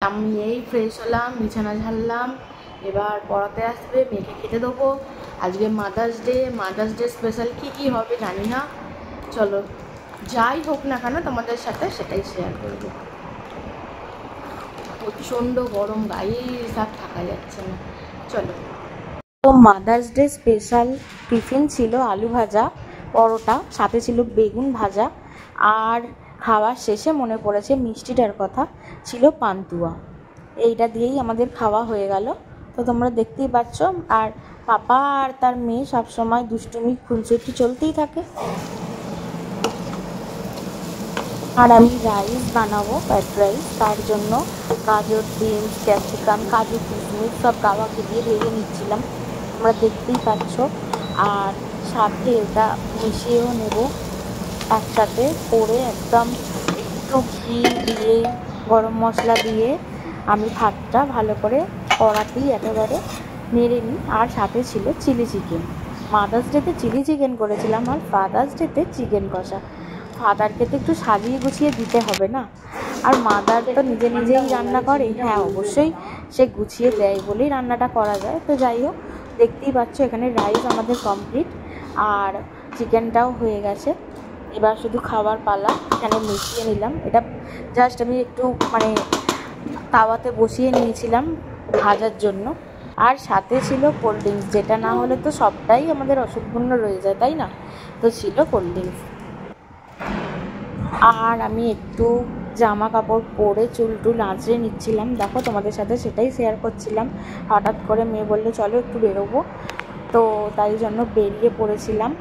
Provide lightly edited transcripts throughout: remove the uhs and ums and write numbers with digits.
আমি এই ফ্রেশ হলাম, বিছানা ঝাড়লাম, এবার পড়াতে আসবে, মেয়েকে খেতে দেবো। আজকে মাদার্স ডে স্পেশাল কী হবে জানি না। চলো যাই হোক না কেন তোমাদের সাথে সেটাই শেয়ার করব। প্রচণ্ড গরম, গায়ে সব থাকা যাচ্ছে না। চলো। তো মাদার্স ডে স্পেশাল টিফিন ছিল আলু ভাজা, পরোটা, সাথে ছিল বেগুন ভাজা, আর খাওয়ার শেষে মনে পড়েছে মিষ্টিটার কথা, ছিল পান্তুয়া। এইটা দিয়েই আমাদের খাওয়া হয়ে গেল। তো তোমরা দেখতেই পাচ্ছ। আর পাপা আর তার মেয়ে সবসময় দুষ্টুমি খুনসুটি চলতেই থাকে। আর আমি রাইস বানাবো, ফ্রাইড রাইস। তার জন্য গাজর, বিনস, ক্যাপসিকাম, কাজু, কিশমিশ সব গাওয়াকে দিয়ে ভেজে নিচ্ছিলাম, তোমরা দেখতেই পাচ্ছ। আর সাথে এটা মিশিয়েও নেব একসাথে করে, একদম একটু ঘি দিয়ে, গরম মশলা দিয়ে আমি ভাতটা ভালো করে কড়াতেই একেবারে নেড়ে নিই। আর সাথে ছিল চিলি চিকেন। মাদার্স ডেতে চিলি চিকেন করেছিলাম, আর ফাদার্স ডেতে চিকেন কষা। ফাদারকে তো একটু সাজিয়ে গুছিয়ে দিতে হবে না, আর মাদার তো নিজে নিজেই রান্না করে। হ্যাঁ, অবশ্যই সে গুছিয়ে দেয় বলেই রান্নাটা করা যায়। তো যাই হোক, দেখতেই পাচ্ছ এখানে রাইস আমাদের কমপ্লিট, আর চিকেনটাও হয়ে গেছে। এবার শুধু খাবার পালা। এখানে মিশিয়ে নিলাম, এটা জাস্ট আমি একটু তাওয়াতে বসিয়ে নিয়েছিলাম ভাজার জন্য। আর সাথে ছিল কোল্ড ড্রিঙ্কস, যেটা না হলে তো সবটাই আমাদের অসম্পূর্ণ রয়ে যায়, তাই না? তো ছিল কোল্ড ড্রিঙ্কস। আর আমি একটু জামা কাপড় পরে চুল টুল আঁচড়ে নিচ্ছিলাম, দেখো তোমাদের সাথে সেটাই শেয়ার করছিলাম। হঠাৎ করে মেয়ে বললো চলো একটু বেরোবো, তো তাই জন্য বেরিয়ে পড়েছিলাম।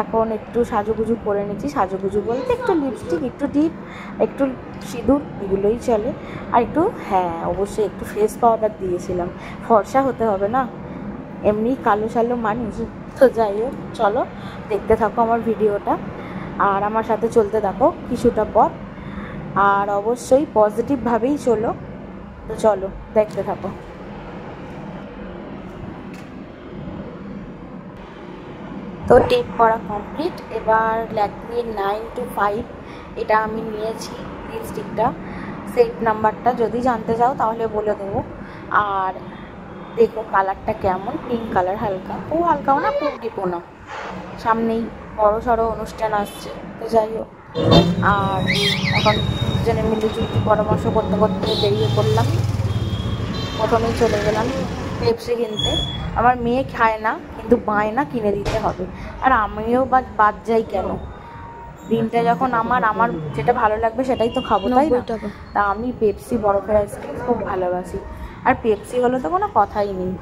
এখন একটু সাজুগুজু করে নিচ্ছি। সাজুগুজু বলতে একটু লিপস্টিক, একটু টিপ, একটু সিঁদুর, এগুলোই চলে। আর একটু, হ্যাঁ অবশ্যই একটু ফেস পাউডার দিয়েছিলাম, ফর্সা হতে হবে না, এমনি কালো সালো মানুষ। তো যাই হোক, চলো দেখতে থাকো আমার ভিডিওটা, আর আমার সাথে চলতে থাকো কিছুটা পথ, আর অবশ্যই পজিটিভভাবেই চলো। তো চলো দেখতে থাকো। তো টিপ করা কমপ্লিট। এবার ল্যাকমি 925 এটা আমি নিয়েছি লিপস্টিকটা, সেট নাম্বারটা যদি জানতে চাও তাহলে বলে দেবো। আর দেখো কালারটা কেমন, পিঙ্ক কালার, হালকা, ও হালকাও না খুব ডিপও না। সামনেই বড় সড়ো অনুষ্ঠান আসছে, তো যাই হোক। আর এখন দুজনে মিলে যুক্তি পরামর্শ করতে করতে বেরিয়ে পড়লাম। প্রথমেই চলে গেলাম পেপসি কিনতে। আমার মেয়ে খায় না, কিন্তু বায়না কিনে দিতে হবে। আর আমিও বাদ যাই কেন, দিনটা যখন আমার যেটা ভালো লাগবে সেটাই তো খাবো, তাই না? তা আমি পেপসি, বরফের আইসক্রিম খুব ভালোবাসি, আর পেপসি হলে তো কোনো কথাই নেই।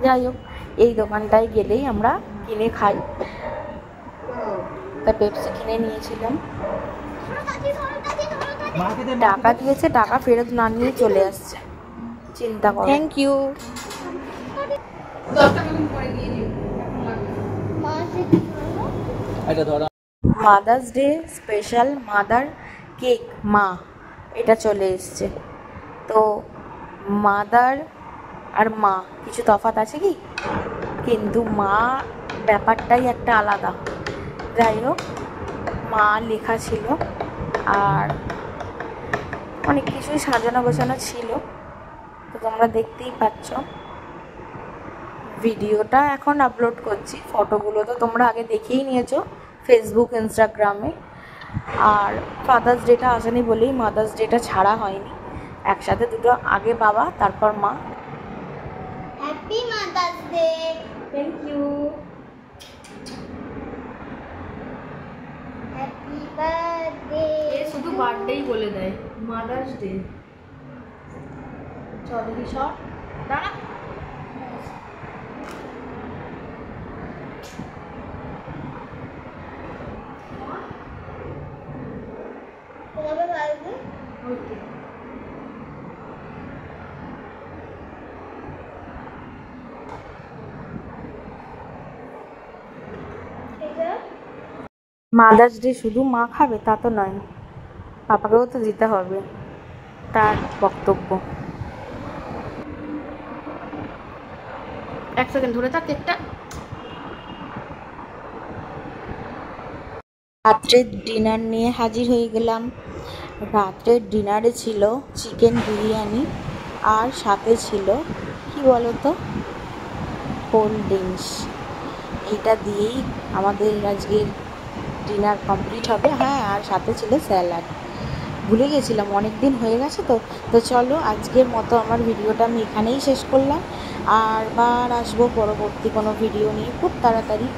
যাই হোক, এই দোকানটায় গেলেই আমরা কিনে খাই, তা পেপসি কিনে নিয়েছিলাম। টাকা দিয়েছে, টাকা ফেরত না নিয়ে চলে আসছে, চিন্তা করো। Thank you. Mother's day special mother cake মা, এটা চলে এসছে। তো মাদার আর মা কিছু তফাৎ আছে কি, কিন্তু মা ব্যাপারটাই একটা আলাদা। যাই হোক, মা লেখা ছিল, আর অনেক কিছুই সাজানো গোছানো ছিল, তো তোমরা দেখতেই পাচ্ছ। ভিডিওটা এখন আপলোড করছি, ফটোগুলো তো তোমরা আগে দেখেই নিয়েছো ফেসবুক, ইনস্টাগ্রামে। আর ফাদার্স ডেটা আসেনি বলেই মাদার্স ডেটা ছাড়া হয়নি, একসাথে দুটো, আগে বাবা তারপর মা। Happy mother's day. Thank you. Happy birthday. শুধু বার্থডেই বলে দেয়, মাদার্স ডে। চল দেখি সর, দাঁড়া। মাদার্স ডে শুধু মা খাবে তা তো নয়, পাপাকেও তো দিতে হবে, তার বক্তব্য। এক সেকেন্ড ধরে থাক কেকটা। রাত্রের ডিনার নিয়ে হাজির হয়ে গেলাম। রাত্রের ডিনারে ছিল চিকেন বিরিয়ানি, আর সাথে ছিল কি বলো তো, কোল্ড ড্রিঙ্কস। এইটা দিয়েই আমাদের আজকের ডিনার কমপ্লিট হবে। হ্যাঁ, আর সাথে ছিল স্যালাড। ভুলে গেছিলাম, অনেক দিন হয়ে গেছে তো। তো চলো, আজকের মতো আমার ভিডিওটা আমি এখানেই শেষ করলাম। আর বার আসবো পরবর্তী কোনো ভিডিও নিয়ে খুব তাড়াতাড়ি।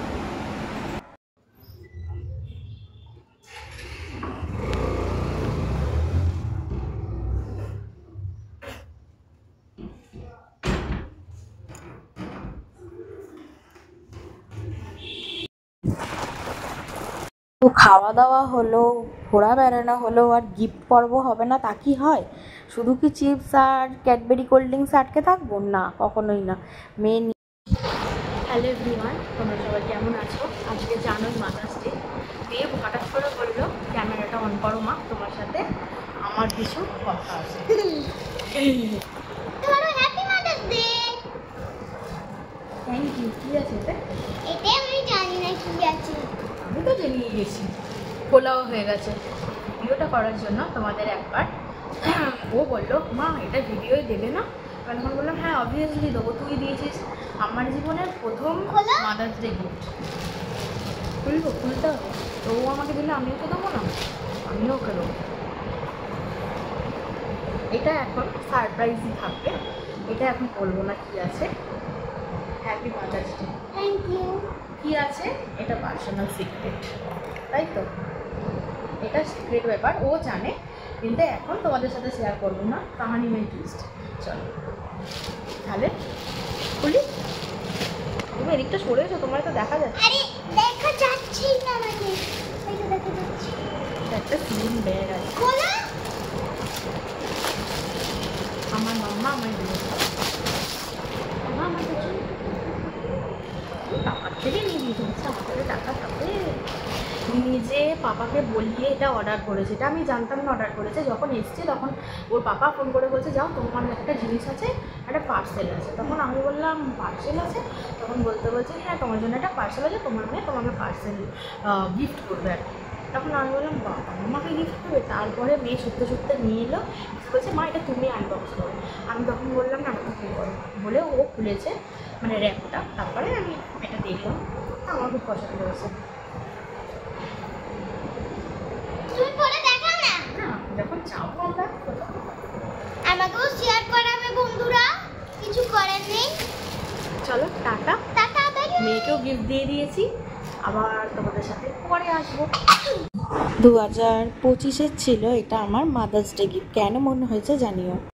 তো খাওয়া দাওয়া হলো, ঘোরা বেড়ানো হলো, আর গিফট পর্ব হবে না তা কি হয়? শুধু কি চিপস আর ক্যাডবেরি কোল্ড ড্রিঙ্কস আটকে থাকবো? না, কখনোই না। মেন হ্যালো এভরিওয়ান, তোমরা সবাই কেমন আছো? আজকে জানোই মাদার্স ডে। মেয়ে হঠাৎ করে বললো ক্যামেরাটা অন করো মা, তোমার সাথে আমার কিছু কথা আছে। তোমারও happy mother's day. Thank you. কী আছে এতে? এটা আমি জানি না কি আছে। আমি তো জেনেই গেছি, খোলাও হয়ে গেছে। ভিডিওটা করার জন্য তোমাদের একবার ও বললো মা এটা ভিডিওই দেবে না? আমি তখন বললাম হ্যাঁ অবভিয়াসলি দেবো, তুই দিয়েছিস আমার জীবনের প্রথম মাদার্স ডে গিফট। খুলতে হবে তো, ও আমাকে দিলে আমিও তো দেবো না, আমিও ওকে দেবো। এটা এখন সারপ্রাইজই থাকবে, এটা এখন বলবো না কি আছে। Happy mother's day. Thank you. কি আছে এটা পার্সোনাল সিক্রেট, তাই তো? এটা সিক্রেট ব্যাপার, ও জানে, কিন্তু এখন তোমাদের সাথে শেয়ার করবো না, কাহানি মেন টুইস্ট। চলো তাহলে খুলি। তুমি এদিকটা সরে এসো, তোমার তো দেখা যাচ্ছে। আরে দেখা যাচ্ছে না মানে, এই তো দেখা যাচ্ছে। এটা একটা সিলিং ব্যাগ আছে, খোলা। আমার মাম্মা আমার দিয়েছে। মাম্মা আমার কাছে টাকার থেকে নিয়ে দিয়েছে, আমার কাছে টাকা থাকে। নিজে পাপাকে বলিয়ে এটা অর্ডার করেছে, এটা আমি জানতাম না অর্ডার করেছে। যখন এসছে তখন ওর পাপা ফোন করে বলছে যাও তোমার একটা জিনিস আছে, একটা পার্সেল আছে। তখন আমি বললাম পার্সেল আছে? তখন বলছে হ্যাঁ তোমার জন্য একটা পার্সেল আছে, তোমার মেয়ে তোমাকে পার্সেল গিফট করবে আর কি। তখন আমি বললাম বাবা আমাকে গিফট করবে? তারপরে মেয়ে ছুটতে নিয়ে এলো, বলছে মা এটা তুমি আনবক্স করো। আমি তখন বললাম না আমাকে কী করো বলে ও খুলেছে মানে র্যাপটা। তারপরে আমি এটা দেখলাম, আমার খুব পছন্দ হয়েছে। তুমি পরে দেখাও না। না যখন চাও আমরা আমাকেও শেয়ার করাবে বন্ধুরা, কিছু করার নেই। চলো টাটা। Tata bye. মেয়েকেও গিফট দিয়ে দিয়েছি, আবার তোমাদের সাথে পরে আসবো। 2025-এর ছিল এটা আমার মাদার্স ডে গিফট। কেন মনে হয়েছে জানিও।